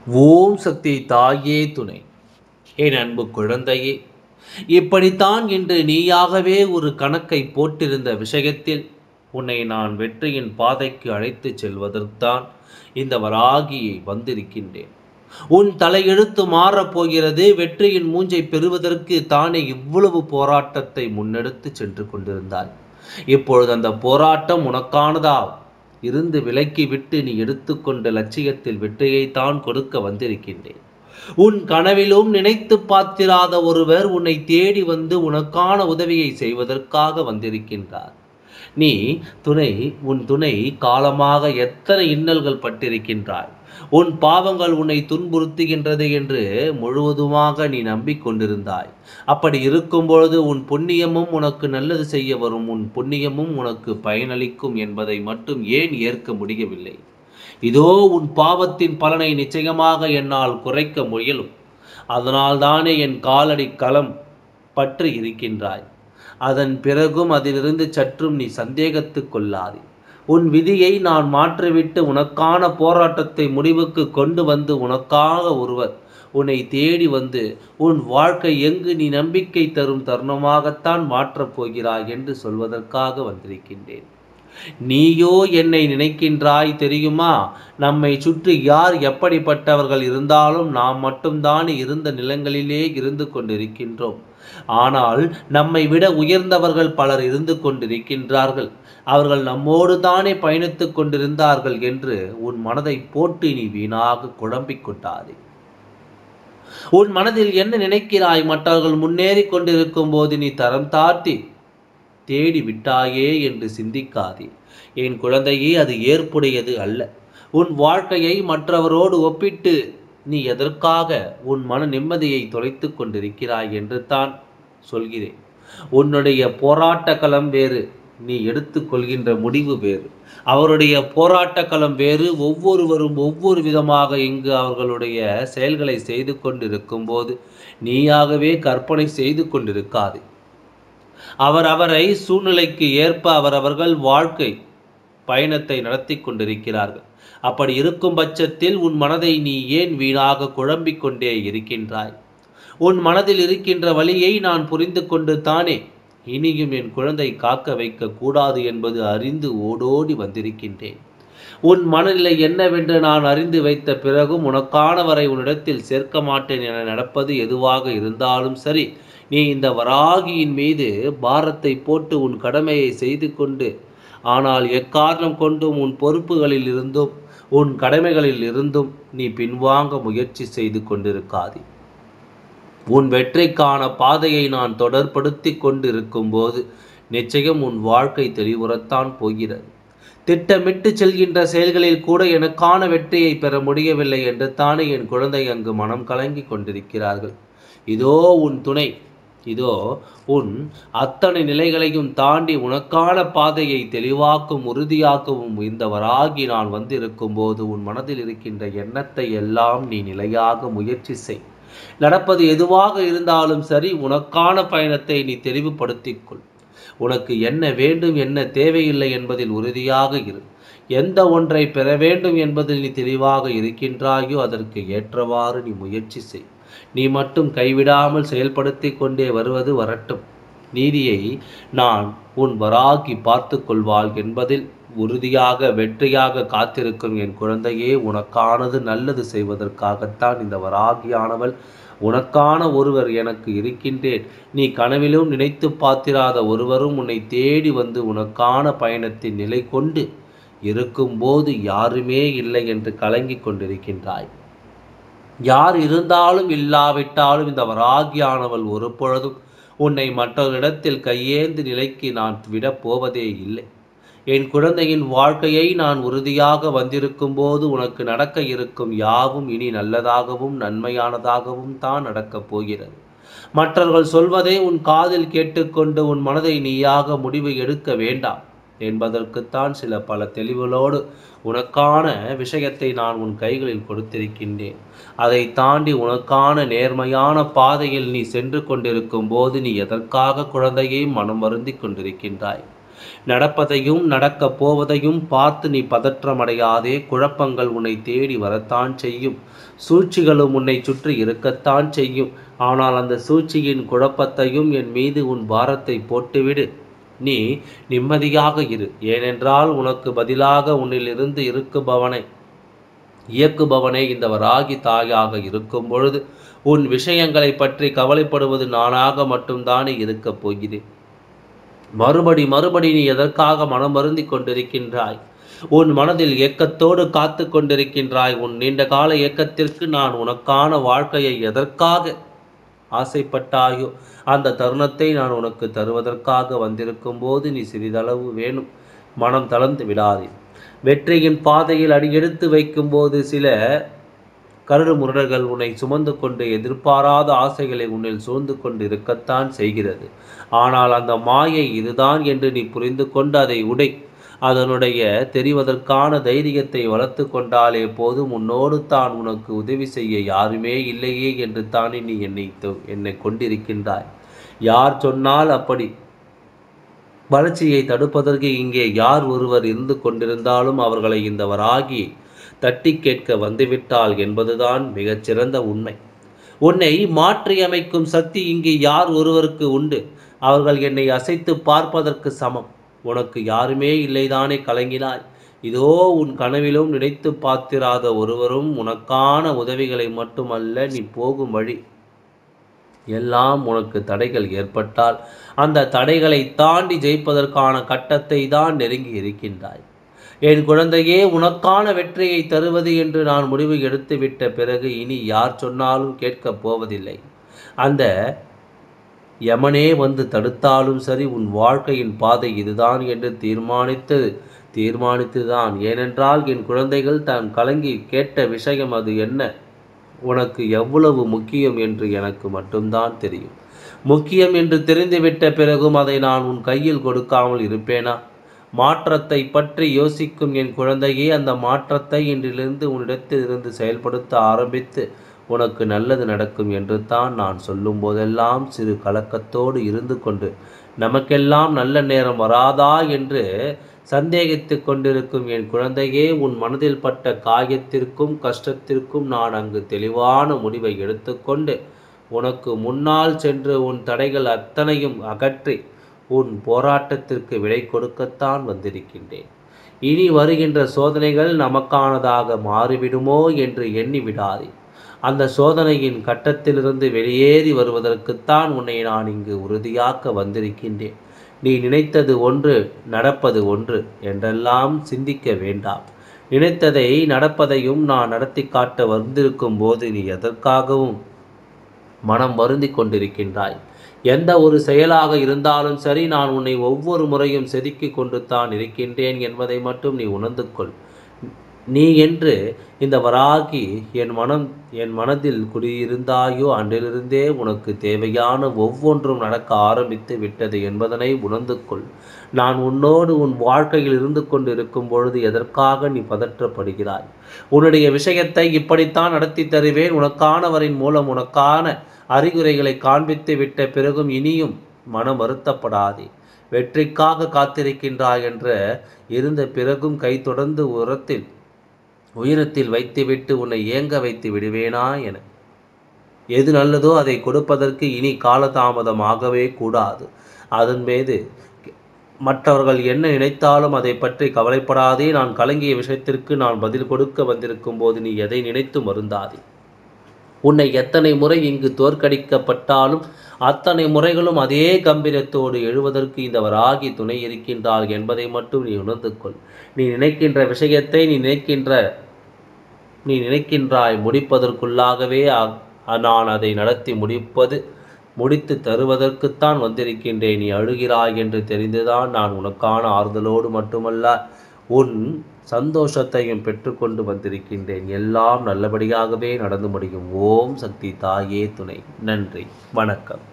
ஓம் சக்தி தாயே துணை. என் அன்பு குழந்தையே, இப்படித்தான் இன்று நீயாகவே ஒரு கணக்கை போட்டிருந்த விஷயத்தில் உன்னை நான் வெற்றியின் பாதைக்கு அழைத்துச் செல்வதற்குத்தான் இந்த வராகியை வந்திருக்கின்றேன். உன் தலையெழுத்து மாறப்போகிறது. வெற்றியின் மூஞ்சை பெறுவதற்கு தானே இவ்வளவு போராட்டத்தை முன்னெடுத்து சென்று கொண்டிருந்தாய். இப்பொழுது அந்த போராட்டம் உனக்கானதா இருந்து விலக்கி விட்டு நீ எடுத்துக்கொண்ட லட்சியத்தில் வெற்றியைத்தான் கொடுக்க வந்திருக்கின்றேன். உன் கனவிலும் நினைத்து பார்த்திராத ஒருவர் உன்னை தேடி வந்து உனக்கான உதவியை செய்வதற்காக வந்திருக்கின்றார். நீ உன் துணை காலமாக எத்தனை இன்னல்கள் பட்டிருக்கின்றாய். உன் பாவங்கள் உன்னை துன்புறுத்துகின்றது என்று முழுவதுமாக நீ நம்பிக்கொண்டிருந்தாய். அப்படி இருக்கும் பொழுது உன் புண்ணியமும் உனக்கு நல்லது செய்ய வரும், உன் புண்ணியமும் உனக்கு பயனளிக்கும் என்பதை மட்டும் ஏன் ஏற்க முடியவில்லை? இதோ உன் பாவத்தின் பலனை நிச்சயமாக என்னால் குறைக்க முயலும். அதனால் தானே என் காலடி களம் பற்றி இருக்கின்றாய். அதன் பிறகும் அதிலிருந்து சற்றும் நீ சந்தேகத்து கொள்ளாதே. உன் விதியை நான் மாற்றிவிட்டு உனக்கான போராட்டத்தை முடிவுக்கு கொண்டு வந்து உனக்காக ஒருவர் உன்னை தேடி வந்து உன் வாழ்க்கை எங்கு நீ நம்பிக்கை தரும் தருணமாகத்தான் மாற்றப் போகிறாய் என்று சொல்வதற்காக வந்திருக்கின்றேன். நீயோ என்னை நினைக்கின்றாய் தெரியுமா? நம்மை சுற்றி யார் எப்படிப்பட்டவர்கள் இருந்தாலும் நாம் மட்டும்தான் இருந்த நிலங்களிலே இருந்து கொண்டிருக்கின்றோம். ஆனால் நம்மை விட உயர்ந்தவர்கள் பலர் இருந்து கொண்டிருக்கின்றார்கள். அவர்கள் நம்மோடு தானே பயணித்து கொண்டிருந்தார்கள் என்று உன் மனதை போட்டு நீ வீணாக குழம்பிக் கொண்டாதே. உன் மனதில் என்ன நினைக்கிறாய்? மற்றவர்கள் முன்னேறி கொண்டிருக்கும் போது நீ தரம் தாட்டி தேடி விட்டாயே என்று சிந்திக்காதே. என் குழந்தையே, அது ஏற்புடையது அல்ல. உன் வாழ்க்கையை மற்றவரோடு ஒப்பிட்டு நீ எதற்காக உன் மன நிம்மதியை தொலைத்து கொண்டிருக்கிறாய் என்று தான் சொல்கிறேன். உன்னுடைய போராட்ட களம் வேறு, நீ எடுத்துக்கொள்கின்ற முடிவு வேறு. அவருடைய போராட்ட களம் வேறு. ஒவ்வொருவரும் ஒவ்வொரு விதமாக இங்கு அவர்களுடைய செயல்களை செய்து கொண்டிருக்கும் போது நீயாகவே கற்பனை செய்து கொண்டிருக்காது. அவரை சூழ்நிலைக்கு ஏற்ப அவரவர்கள் வாழ்க்கை பயணத்தை நடத்தி கொண்டிருக்கிறார்கள். அப்படி இருக்கும் பட்சத்தில் உன் மனதை நீ ஏன் வீணாக குழம்பிக் கொண்டே இருக்கின்றாய்? உன் மனதில் இருக்கின்ற வலியை நான் புரிந்து கொண்டு தானே இனியும் என் குழந்தை காக்க வைக்க கூடாது என்பது அறிந்து ஓடோடி வந்திருக்கின்றேன். உன் மனநிலை என்னவென்று நான் அறிந்து வைத்த பிறகும் உனக்கானவரை உன்னிடத்தில் சேர்க்க மாட்டேன் என நடப்பது எதுவாக இருந்தாலும் சரி, நீ இந்த வராகியின் மீது பாரத்தை போட்டு உன் கடமையை செய்து கொண்டு, ஆனால் எக்காரணம் கொண்டும் உன் பொறுப்புகளில் இருந்தும் உன் கடமைகளில் இருந்தும் நீ பின்வாங்க முயற்சி செய்து கொண்டிருக்காதே. உன் வெற்றிக்கான பாதையை நான் தொடர்படுத்தி கொண்டிருக்கும் போது நிச்சயம் உன் வாழ்க்கை தெளிவுறத்தான் போகிறது. திட்டமிட்டு செல்கின்ற செயல்களில் கூட எனக்கான வெற்றியை பெற முடியவில்லை என்று தானே என் குழந்தை அங்கு மனம் கலங்கி கொண்டிருக்கிறார்கள். இதோ உன் துணை, இதோ உன் அத்தனை நிலைகளையும் தாண்டி உனக்கான பாதையை தெளிவாக்கும் உறுதியாக்கவும் இந்த வராகி நான் வந்திருக்கும் போது உன் மனதில் இருக்கின்ற எண்ணத்தை எல்லாம் நீ நிலையாக முயற்சி செய். நடப்பது எதுவாக இருந்தாலும் சரி, உனக்கான பயணத்தை நீ தெளிவுபடுத்திக்கொள். உனக்கு என்ன வேண்டும், என்ன தேவையில்லை என்பதில் உறுதியாக இரு. எந்த ஒன்றை பெற வேண்டும் என்பதில் நீ தெளிவாக இருக்கின்றாயோ அதற்கு ஏற்றவாறு நீ முயற்சி செய். நீ மட்டும் கைவிடாமல் செயல்படுத்தி கொண்டே வருவது வரட்டும். நீதியை நான் உன் வராகி பார்த்து கொள்வாள் என்பதில் உறுதியாக வெற்றியாக காத்திருக்கும் என் குழந்தையே. உனக்கானது நல்லது செய்வதற்காகத்தான் இந்த வராகியானவள், உனக்கான ஒருவர் எனக்கு இருக்கின்றேன். நீ கனவிலும் நினைத்து பார்த்திராத ஒருவரும் உன்னை தேடி வந்து உனக்கான பயணத்தின் நிலை கொண்டு இருக்கும்போது யாருமே இல்லை என்று கலங்கிக் கொண்டிருக்கின்றாய். யார் இருந்தாலும் இல்லாவிட்டாலும் இந்த வராகியானவள் ஒரு பொழுதும் உன்னை மற்றவரிடத்தில் கையேந்து நிலைக்கு நான் விடப் போவதே இல்லை. என் குழந்தையின் வாழ்க்கையை நான் உறுதியாக வந்திருக்கும் போது உனக்கு நடக்க இருக்கும் யாவும் இனி நல்லதாகவும் நன்மையானதாகவும் தான் நடக்கப் போகிறது. மற்றவர்கள் சொல்வதை உன் காதில் கேட்டுக்கொண்டு உன் மனதை நீயாக முடிவு எடுக்க வேண்டாம் என்பதற்குத்தான் சில பல தெளிவுகளோடு உனக்கான விஷயத்தை நான் உன் கைகளில் கொடுத்திருக்கின்றேன். அதை தாண்டி உனக்கான நேர்மையான பாதையில் நீ சென்று கொண்டிருக்கும் போது நீ எதற்காக குழந்தையை மனம் வருந்தி கொண்டிருக்கின்றாய்? நடப்பதையும் நடக்கப் போவதையும் பார்த்து நீ பதற்றமடையாதே. குழப்பங்கள் உன்னை தேடி வரத்தான் செய்யும். சூழ்ச்சிகளும் உன்னை சுற்றி இருக்கத்தான் செய்யும். ஆனால் அந்த சூழ்ச்சியின் குழப்பத்தையும் என் மீது உன் பாரத்தை போட்டுவிடு. நீ நிம்மதியாக இரு. ஏனென்றால் உனக்கு பதிலாக உன்னிலிருந்து இயக்குபவனே இந்த வராகி தாயாக இருக்கும் பொழுது உன் விஷயங்களை பற்றி கவலைப்படுவது நானாக மட்டும்தானே இருக்கப் போகிறேன். மறுபடி நீ எதற்காக மனம் வருந்தி கொண்டிருக்கின்றாய்? உன் மனதில் ஏக்கத்தோடு காத்து கொண்டிருக்கின்றாய். உன் நீண்ட கால ஏக்கத்திற்கு நான் உனக்கான வாழ்க்கையை எதற்காக ஆசைப்பட்டாயோ அந்த தருணத்தை நான் உனக்கு தருவதற்காக வந்திருக்கும் போது நீ சிறிதளவு வேணும் மனம் தளர்ந்து விடாதே. வெற்றியின் பாதையில் அடியெடுத்து வைக்கும்போது சில கரடு முரடர்கள் உன்னை சுமந்து கொண்டு எதிர்பாராத ஆசைகளை உன்னில் சூழ்ந்து கொண்டு இருக்கத்தான் செய்கிறது. ஆனால் அந்த மாயை இதுதான் என்று நீ புரிந்து கொண்டு அதை உடை. அதனுடைய தெரிவதற்கான தைரியத்தை வளர்த்து கொண்டாலே போதும். உன்னோடு தான் உனக்கு உதவி செய்ய யாருமே இல்லையே என்று தானே நீ என்னை கொண்டிருக்கின்றாய். யார் சொன்னால் அப்படி வளர்ச்சியை தடுப்பதற்கு இங்கே யார் ஒருவர் இருந்து கொண்டிருந்தாலும் அவர்களை இந்த வராகி தட்டி கேட்க வந்துவிட்டாள் என்பதுதான் மிகச்சிறந்த உண்மை. உன்னை மாற்றியமைக்கும் சக்தி இங்கே யார் ஒருவருக்கு உண்டு. அவர்கள் என்னை அசைத்து பார்ப்பதற்கு சமம். உனக்கு யாருமே இல்லைதானே கலங்கினாய். இதோ உன் கனவிலும் நினைத்து பார்த்திராத ஒருவரும் உனக்கான உதவிகளை மட்டுமல்ல, நீ போகும் வழி எல்லாம் உனக்கு தடைகள் ஏற்பட்டால் அந்த தடைகளை தாண்டி ஜெயிப்பதற்கான கட்டத்தை தான் நெருங்கி இருக்கின்றாய். என் குழந்தையே, உனக்கான வெற்றியை தருவது என்று நான் முடிவு எடுத்துவிட்ட பிறகு இனி யார் சொன்னாலும் கேட்கப் போவதில்லை. அந்த யமனே வந்து தடுத்தாலும் சரி, உன் வாழ்க்கையின் பாதை இதுதான் என்று தீர்மானித்துதான். ஏனென்றால் என் குழந்தைகள் தான் கலங்கி கேட்ட விஷயம் அது என்ன, உனக்கு எவ்வளவு முக்கியம் என்று எனக்கு மட்டும்தான் தெரியும். முக்கியம் என்று தெரிந்துவிட்ட பிறகும் அதை நான் உன் கையில் கொடுக்காமல் இருப்பேனா? மாற்றத்தை பற்றி யோசிக்கும் என் குழந்தையே, அந்த மாற்றத்தை இன்றிலிருந்து உன்னிடத்தில் இருந்து செயல்படுத்த ஆரம்பித்து உனக்கு நல்லது நடக்கும் என்று தான் நான் சொல்லும் போதெல்லாம் சிறு கலக்கத்தோடு இருந்து கொண்டு நமக்கெல்லாம் நல்ல நேரம் வராதா என்று சந்தேகித்து கொண்டிருக்கும் என் குழந்தையே, உன் மனதில் பட்ட காயத்திற்கும் கஷ்டத்திற்கும் நான் அங்கு தெளிவான முடிவை எடுத்துக்கொண்டு உனக்கு முன்னால் சென்று உன் தடைகள் அத்தனையும் அகற்றி உன் போராட்டத்திற்கு விடை கொடுக்கத்தான் வந்திருக்கின்றேன். இனி வருகின்ற சோதனைகள் நமக்கானதாக மாறிவிடுமோ என்று எண்ணி விடாதே. அந்த சோதனையின் கட்டத்திலிருந்து வெளியேறி வருவதற்குத்தான் உன்னை நான் இங்கு உறுதியாக்க வந்திருக்கின்றேன். நீ நினைத்தது ஒன்று, நடப்பது ஒன்று என்றெல்லாம் சிந்திக்க வேண்டாம். நினைத்ததை நடப்பதையும் நான் நடத்தி காட்ட வந்திருக்கும் போது நீ எதற்காகவும் மனம் வருந்தி கொண்டிருக்கின்றாய். எந்த ஒரு செயலாக இருந்தாலும் சரி, நான் உன்னை ஒவ்வொரு முறையும் செதுக்கி கொண்டு தான் இருக்கின்றேன் என்பதை மட்டும் நீ உணர்ந்து கொள். நீ என்று இந்த வராகி என் மனதில் குடியிருந்தாயோ அன்றிலிருந்தே உனக்கு தேவையான ஒவ்வொன்றும் நடக்க ஆரம்பித்து விட்டது என்பதனை உணர்ந்து கொள். நான் உன்னோடு உன் வாழ்க்கையில் இருந்து கொண்டு இருக்கும் பொழுது எதற்காக நீ பதற்றப்படுகிறாய்? உன்னுடைய விஷயத்தை இப்படித்தான் நடத்தி தருவேன். உனக்கானவரின் மூலம் உனக்கான அறிகுறைகளை காண்பித்து விட்ட பிறகும் இனியும் மனம் வருத்தப்படாதே. வெற்றிக்காக காத்திருக்கின்றாய் என்ற இருந்த பிறகும் கை தொடர்ந்து உயரத்தில் வைத்துவிட்டு உன்னை ஏங்க வைத்து விடுவேனா என. எது நல்லதோ அதை கொடுப்பதற்கு இனி காலதாமதமாகவே கூடாது. அதன் மீது மற்றவர்கள் என்ன நினைத்தாலும் அதை பற்றி கவலைப்படாதே. நான் கலங்கிய விஷயத்திற்கு நான் பதில் கொடுக்க வந்திருக்கும் போது நீ எதை நினைத்து மருந்தாதே. உன்னை எத்தனை முறை இங்கு தோற்கடிக்கப்பட்டாலும் அத்தனை முறைகளும் அதே கம்பீரத்தோடு எழுவதற்கு இந்த வராகி துணை இருக்கின்றாள் என்பதை மட்டும் நீ உணர்ந்து கொள். நீ நினைக்கின்ற விஷயத்தை நீ நினைக்கின்றாய் முடிப்பதற்குள்ளாகவே நான் அதை நடத்தி முடித்து தருவதற்குத்தான் வந்திருக்கின்றேன். நீ அழுகிறாய் என்று தெரிந்துதான் நான் உனக்கான ஆறுதலோடு மட்டுமல்ல, உன் சந்தோஷத்தையும் பெற்றுக்கொண்டு வந்திருக்கின்றேன். எல்லாம் நல்லபடியாகவே நடந்து முடியும். ஓம் சக்தி தாயே துணை. நன்றி, வணக்கம்.